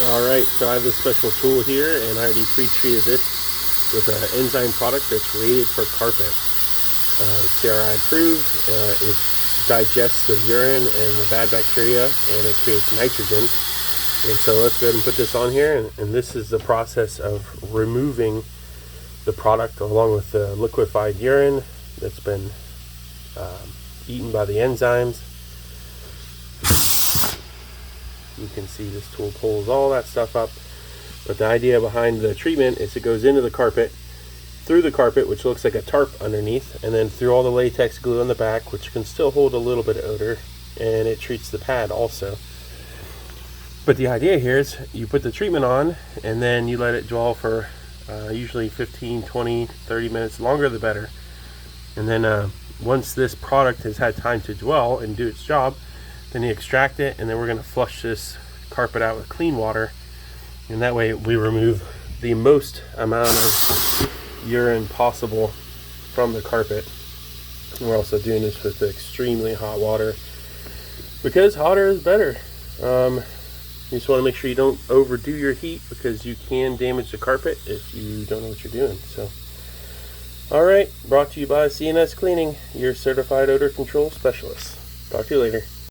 Alright, so I have this special tool here, and I already pre-treated this with an enzyme product that's rated for carpet. CRI approved. It digests the urine and the bad bacteria, and it creates nitrogen. And so let's go ahead and put this on here, and this is the process of removing the product along with the liquefied urine that's been eaten by the enzymes. You can see this tool pulls all that stuff up, but the idea behind the treatment is it goes into the carpet, through the carpet, which looks like a tarp underneath, and then through all the latex glue on the back, which can still hold a little bit of odor, and it treats the pad also. But the idea here is you put the treatment on, and then you let it dwell for usually 15, 20, 30 minutes, longer the better. And then once this product has had time to dwell and do its job, then you extract it, and then we're going to flush this carpet out with clean water, and that way we remove the most amount of urine possible from the carpet. And we're also doing this with extremely hot water, because hotter is better. You just want to make sure you don't overdo your heat, because you can damage the carpet if you don't know what you're doing. So, alright, brought to you by C&S Cleaning, your certified odor control specialist. Talk to you later.